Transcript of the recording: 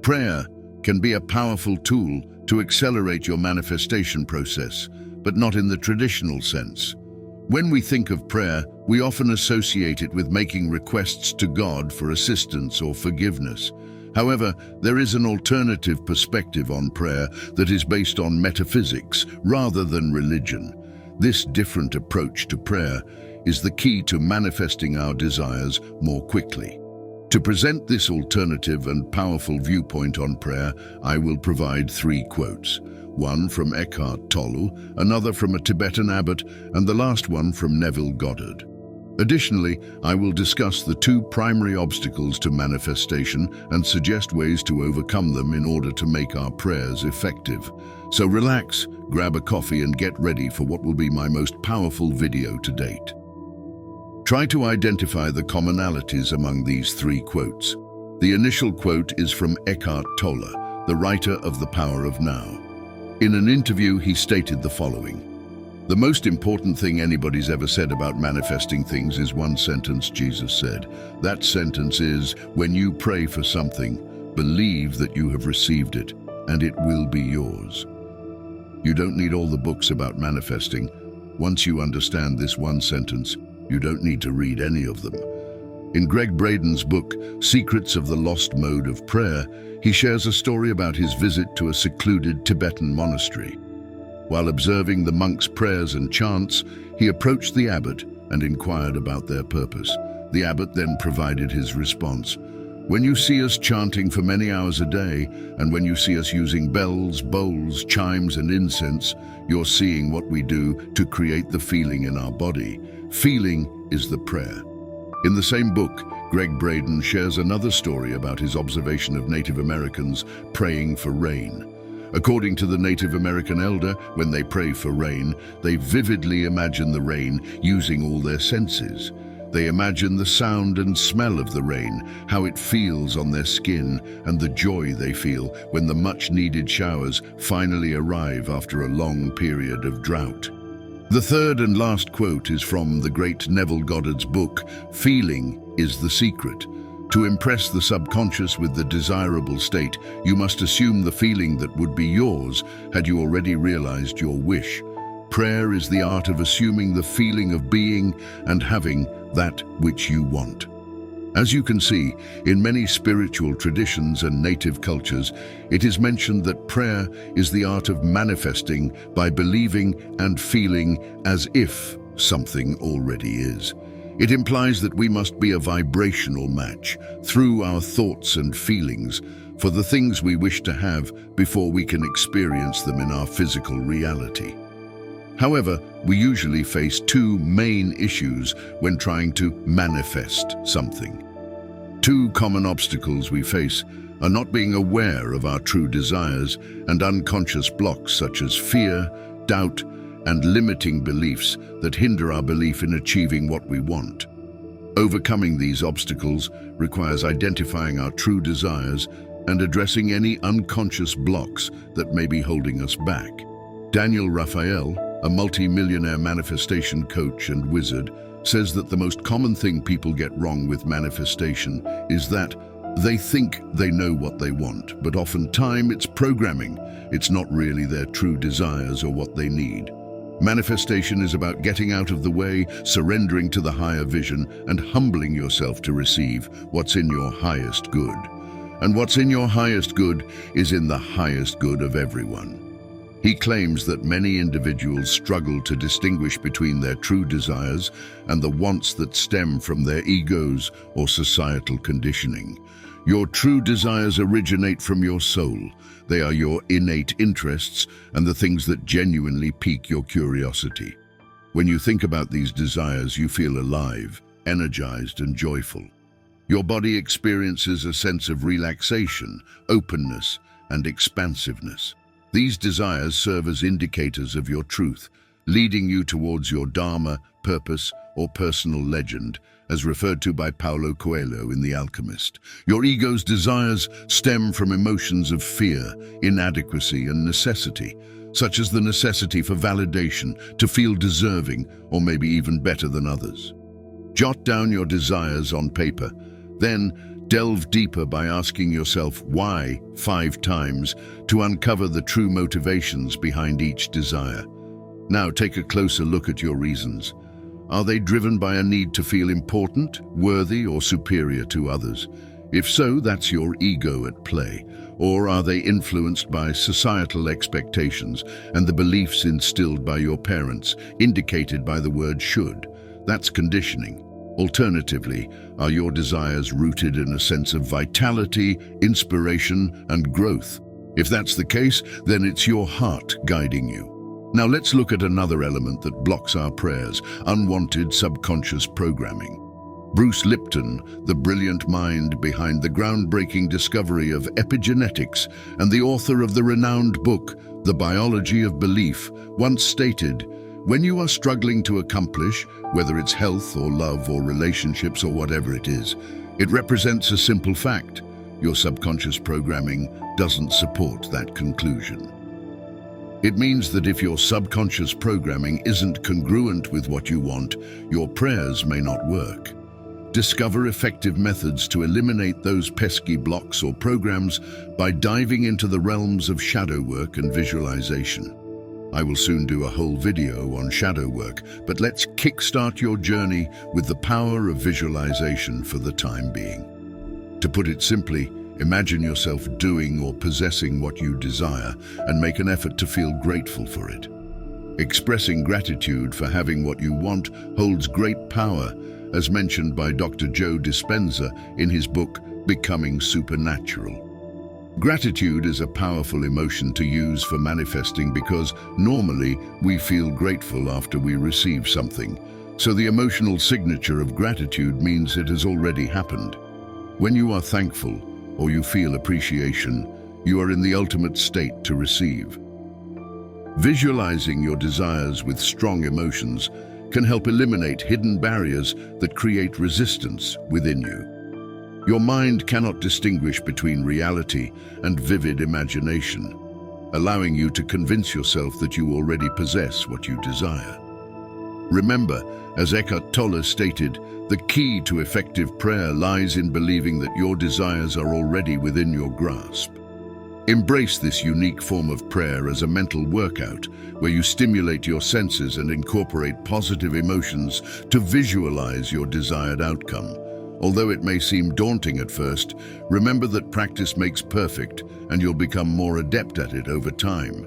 Prayer can be a powerful tool to accelerate your manifestation process, but not in the traditional sense. When we think of prayer, we often associate it with making requests to God for assistance or forgiveness. However, there is an alternative perspective on prayer that is based on metaphysics rather than religion. This different approach to prayer is the key to manifesting our desires more quickly. To present this alternative and powerful viewpoint on prayer, I will provide 3 quotes. One from Echart Tolle, another from a Tibetan abbot, and the last one from Neville Goddard. Additionally, I will discuss the 2 primary obstacles to manifestation and suggest ways to overcome them in order to make our prayers effective. So relax, grab a coffee and get ready for what will be my most powerful video to date. Try to identify the commonalities among these 3 quotes. The initial quote is from Echart Tolle, the writer of The Power of Now. In an interview, he stated the following: "The most important thing anybody's ever said about manifesting things is one sentence Jesus said. That sentence is, when you pray for something, believe that you have received it, and it will be yours." You don't need all the books about manifesting. Once you understand this one sentence, you don't need to read any of them. In Gregg Braden's book, Secrets of the Lost Mode of Prayer, he shares a story about his visit to a secluded Tibetan monastery. While observing the monks' prayers and chants, he approached the abbot and inquired about their purpose. The abbot then provided his response: "When you see us chanting for many hours a day, and when you see us using bells, bowls, chimes, and incense, you're seeing what we do to create the feeling in our body. Feeling is the prayer." In the same book, Gregg Braden shares another story about his observation of Native Americans praying for rain. According to the Native American elder, when they pray for rain, they vividly imagine the rain using all their senses. They imagine the sound and smell of the rain, how it feels on their skin, and the joy they feel when the much-needed showers finally arrive after a long period of drought. The third and last quote is from the great Neville Goddard's book, Feeling is the Secret. To impress the subconscious with the desirable state, you must assume the feeling that would be yours had you already realized your wish. Prayer is the art of assuming the feeling of being and having that which you want. As you can see, in many spiritual traditions and native cultures, it is mentioned that prayer is the art of manifesting by believing and feeling as if something already is. It implies that we must be a vibrational match through our thoughts and feelings for the things we wish to have before we can experience them in our physical reality. However, we usually face 2 main issues when trying to manifest something. 2 common obstacles we face are not being aware of our true desires and unconscious blocks such as fear, doubt, and limiting beliefs that hinder our belief in achieving what we want. Overcoming these obstacles requires identifying our true desires and addressing any unconscious blocks that may be holding us back. Daniel Raphael, a multi-millionaire manifestation coach and wizard, says that the most common thing people get wrong with manifestation is that they think they know what they want, but oftentimes it's programming. It's not really their true desires or what they need. Manifestation is about getting out of the way, surrendering to the higher vision, and humbling yourself to receive what's in your highest good. And what's in your highest good is in the highest good of everyone. He claims that many individuals struggle to distinguish between their true desires and the wants that stem from their egos or societal conditioning. Your true desires originate from your soul. They are your innate interests and the things that genuinely pique your curiosity. When you think about these desires, you feel alive, energized, and joyful. Your body experiences a sense of relaxation, openness, and expansiveness. These desires serve as indicators of your truth, leading you towards your dharma, purpose, or personal legend, as referred to by Paulo Coelho in The Alchemist. Your ego's desires stem from emotions of fear, inadequacy, and necessity, such as the necessity for validation, to feel deserving, or maybe even better than others. Jot down your desires on paper, then Delve deeper by asking yourself why 5 times to uncover the true motivations behind each desire. Now take a closer look at your reasons. Are they driven by a need to feel important, worthy, or superior to others? If so, that's your ego at play. Or are they influenced by societal expectations and the beliefs instilled by your parents, indicated by the word should? That's conditioning. Alternatively, are your desires rooted in a sense of vitality, inspiration, and growth? If that's the case, then it's your heart guiding you. Now let's look at another element that blocks our prayers: unwanted subconscious programming. Bruce Lipton, the brilliant mind behind the groundbreaking discovery of epigenetics and the author of the renowned book, The Biology of Belief, once stated, "When you are struggling to accomplish, whether it's health or love or relationships or whatever it is, it represents a simple fact: your subconscious programming doesn't support that conclusion." It means that if your subconscious programming isn't congruent with what you want, your prayers may not work. Discover effective methods to eliminate those pesky blocks or programs by diving into the realms of shadow work and visualization. I will soon do a whole video on shadow work, but let's kickstart your journey with the power of visualization for the time being. To put it simply, imagine yourself doing or possessing what you desire and make an effort to feel grateful for it. Expressing gratitude for having what you want holds great power, as mentioned by Dr. Joe Dispenza in his book, Becoming Supernatural. Gratitude is a powerful emotion to use for manifesting because normally we feel grateful after we receive something. So the emotional signature of gratitude means it has already happened. When you are thankful or you feel appreciation, you are in the ultimate state to receive. Visualizing your desires with strong emotions can help eliminate hidden barriers that create resistance within you. Your mind cannot distinguish between reality and vivid imagination, allowing you to convince yourself that you already possess what you desire. Remember, as Echart Tolle stated, the key to effective prayer lies in believing that your desires are already within your grasp. Embrace this unique form of prayer as a mental workout, where you stimulate your senses and incorporate positive emotions to visualize your desired outcome. Although it may seem daunting at first, remember that practice makes perfect, and you'll become more adept at it over time.